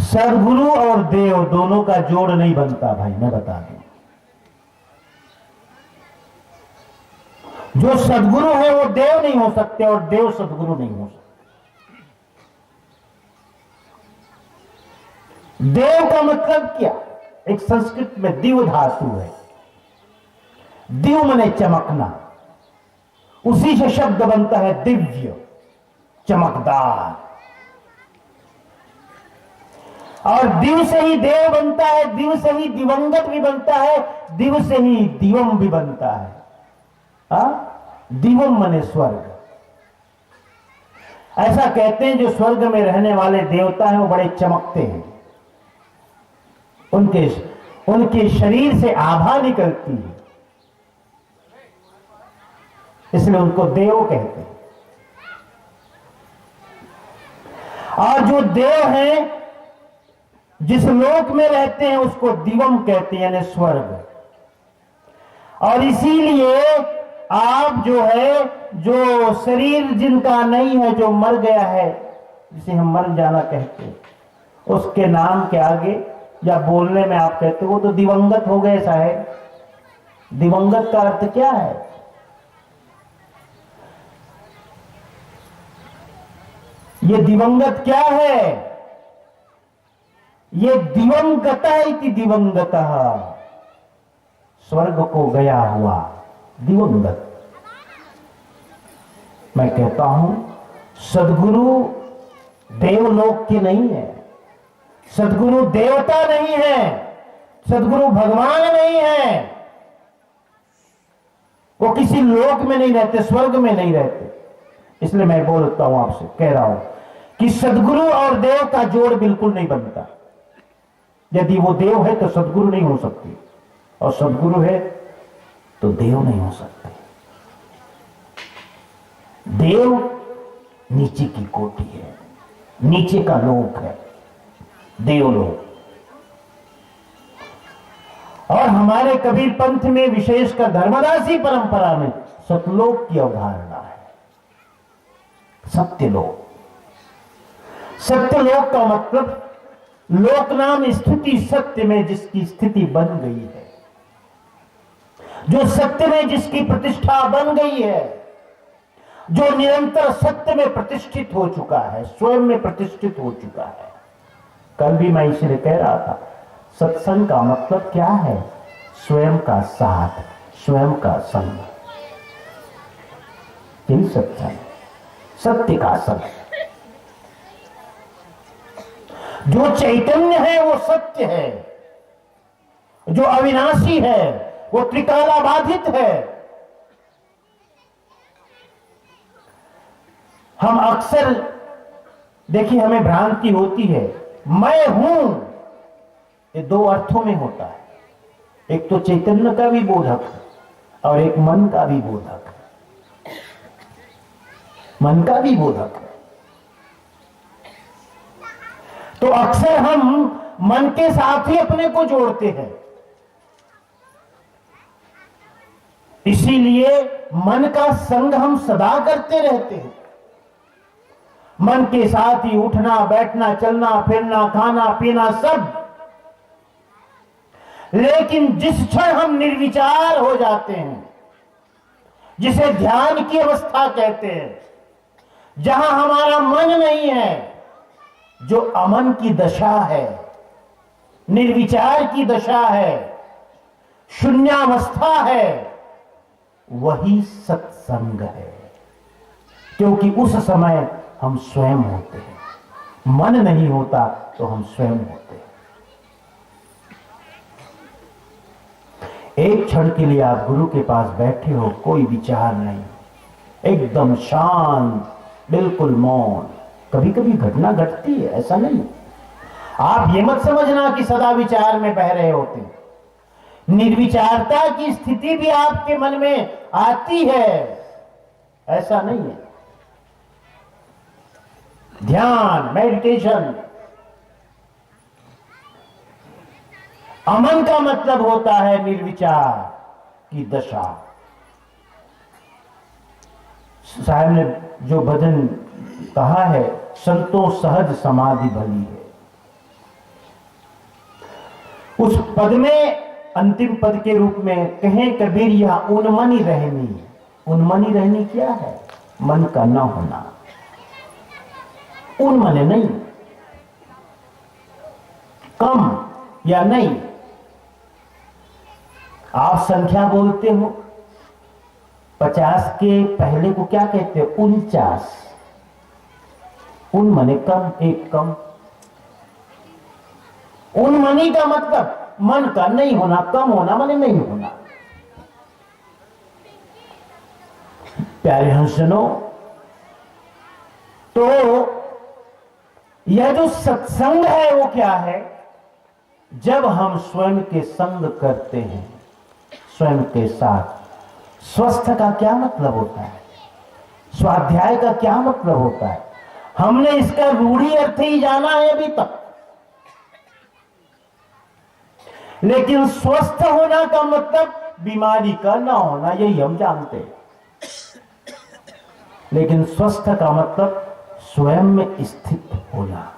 सदगुरु और देव दोनों का जोड़ नहीं बनता भाई, मैं बता दूं। जो सदगुरु है वो देव नहीं हो सकते और देव सदगुरु नहीं हो सकते। देव का मतलब क्या? एक संस्कृत में दिव धातु है। दिव माने चमकना, उसी से शब्द बनता है दिव्य, चमकदार। और दिव से ही देव बनता है, दिव से ही दिवंगत भी बनता है, दिव से ही दिवम भी बनता है। दिवम माने स्वर्ग। ऐसा कहते हैं जो स्वर्ग में रहने वाले देवता हैं वो बड़े चमकते हैं, उनके शरीर से आभा निकलती है, इसलिए उनको देव कहते हैं। और जो देव हैं जिस लोक में रहते हैं उसको दिवम कहते हैं, यानी स्वर्ग। और इसीलिए आप जो है, जो शरीर जिनका नहीं है, जो मर गया है, जिसे हम मर जाना कहते हैं, उसके नाम के आगे या बोलने में आप कहते हो वो तो दिवंगत हो गए साहेब। दिवंगत का अर्थ क्या है? ये दिवंगत क्या है? ये दिवंगता इति दिवंगतः, स्वर्ग को गया हुआ दिवंगत। मैं कहता हूं सदगुरु देवलोक के नहीं है, सदगुरु देवता नहीं है, सदगुरु भगवान नहीं है। वो किसी लोक में नहीं रहते, स्वर्ग में नहीं रहते। इसलिए मैं बोलता हूं, आपसे कह रहा हूं कि सदगुरु और देव का जोड़ बिल्कुल नहीं बनता। यदि वो देव है तो सदगुरु नहीं हो सकती, और सदगुरु है तो देव नहीं हो सकते। देव नीचे की कोटि है, नीचे का लोक है देवलोक। और हमारे कबीर पंथ में, विशेषकर धर्मदासी परंपरा में, सतलोक की अवधारणा है। सत्यलोक। सत्यलोक का मतलब लोक नाम स्थिति, सत्य में जिसकी स्थिति बन गई है, जो सत्य में जिसकी प्रतिष्ठा बन गई है, जो निरंतर सत्य में प्रतिष्ठित हो चुका है, स्वयं में प्रतिष्ठित हो चुका है। कल भी मैं इसलिए कह रहा था, सत्संग का मतलब क्या है? स्वयं का साथ, स्वयं का संग, यही सत्संग, सत्य का संग। जो चैतन्य है वो सत्य है, जो अविनाशी है वो त्रिकाला बाधित है। हम अक्सर देखिए, हमें भ्रांति होती है, मैं हूं, ये दो अर्थों में होता है। एक तो चैतन्य का भी बोधक है और एक मन का भी बोधक है। मन का भी बोधक है। तो अक्सर हम मन के साथ ही अपने को जोड़ते हैं, इसीलिए मन का संग हम सदा करते रहते हैं। मन के साथ ही उठना, बैठना, चलना, फिरना, खाना, पीना, सब। लेकिन जिस क्षण हम निर्विचार हो जाते हैं, जिसे ध्यान की अवस्था कहते हैं, जहां हमारा मन नहीं है, जो अमन की दशा है, निर्विचार की दशा है, शून्यावस्था है, वही सत्संग है। क्योंकि उस समय हम स्वयं होते हैं। मन नहीं होता तो हम स्वयं होते हैं। एक क्षण के लिए आप गुरु के पास बैठे हो, कोई विचार नहीं, एकदम शांत, बिल्कुल मौन। कभी कभी घटना घटती है, ऐसा नहीं। आप ये मत समझना कि सदा विचार में बह रहे होते हैं। निर्विचारता की स्थिति भी आपके मन में आती है, ऐसा नहीं है। ध्यान, मेडिटेशन, अमन का मतलब होता है निर्विचार की दशा। साहब ने जो भजन कहा है, संतों सहज समाधि भली है, उस पद में अंतिम पद के रूप में कहें कबीर, यह उन्मनी रहनी। उन्मनी रहनी क्या है? मन का न होना। उन्मने नहीं, कम या नहीं। आप संख्या बोलते हो, 50 के पहले को क्या कहते हो? 49। उन्मने कम, एक कम। उन्मनी का मतलब मन का नहीं होना, कम होना माने नहीं होना। प्यारे हंसनो, तो यह जो सत्संग है वो क्या है? जब हम स्वयं के संग करते हैं, स्वयं के साथ। स्वस्थ का क्या मतलब होता है? स्वाध्याय का क्या मतलब होता है? हमने इसका रूढ़ी अर्थ ही जाना है अभी तक। लेकिन स्वस्थ होना का मतलब बीमारी का ना होना, यही हम जानते हैं। लेकिन स्वस्थ का मतलब स्वयं में स्थित होना।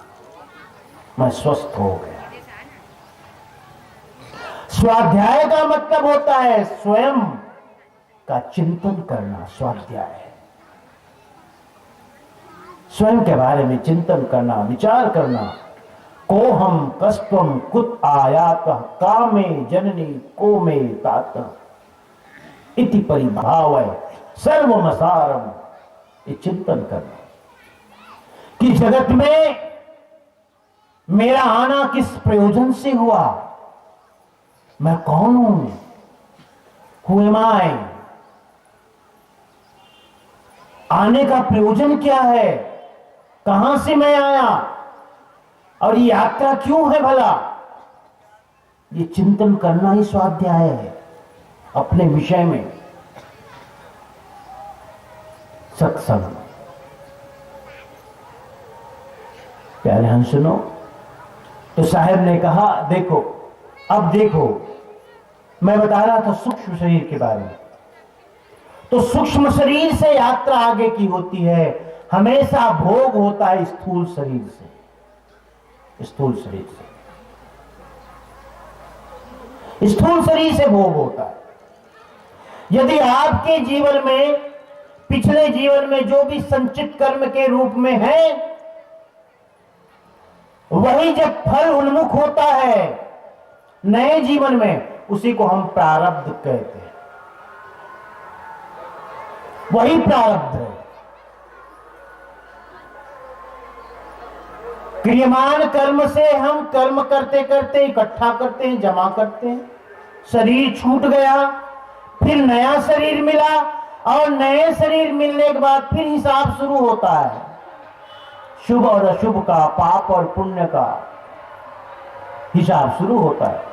मैं स्वस्थ हो गया। स्वाध्याय का मतलब होता है स्वयं का चिंतन करना। स्वाध्याय है स्वयं के बारे में चिंतन करना, विचार करना। को हम कष्टम कुत आयात कामे जननी को में तात इति परिभाव सर्वमसारम। ये चिंतन करना कि जगत में मेरा आना किस प्रयोजन से हुआ, मैं कौन हूं, हु एम आई, आने का प्रयोजन क्या है, कहां से मैं आया और ये यात्रा क्यों है भला। ये चिंतन करना ही स्वाध्याय है अपने विषय में। सत्संग। प्यारे हंसनो, तो साहब ने कहा देखो, अब देखो, मैं बता रहा था सूक्ष्म शरीर के बारे में। तो सूक्ष्म शरीर से यात्रा आगे की होती है। हमेशा भोग होता है स्थूल शरीर से। स्थूल शरीर से, स्थूल शरीर से भोग होता है। यदि आपके जीवन में, पिछले जीवन में जो भी संचित कर्म के रूप में है, वही जब फल उन्मुख होता है नए जीवन में, उसी को हम प्रारब्ध कहते हैं। वही प्रारब्ध है। क्रियमान कर्म से हम कर्म करते करते इकट्ठा करते हैं, जमा करते हैं। शरीर छूट गया, फिर नया शरीर मिला, और नए शरीर मिलने के बाद फिर हिसाब शुरू होता है। शुभ और अशुभ का, पाप और पुण्य का हिसाब शुरू होता है।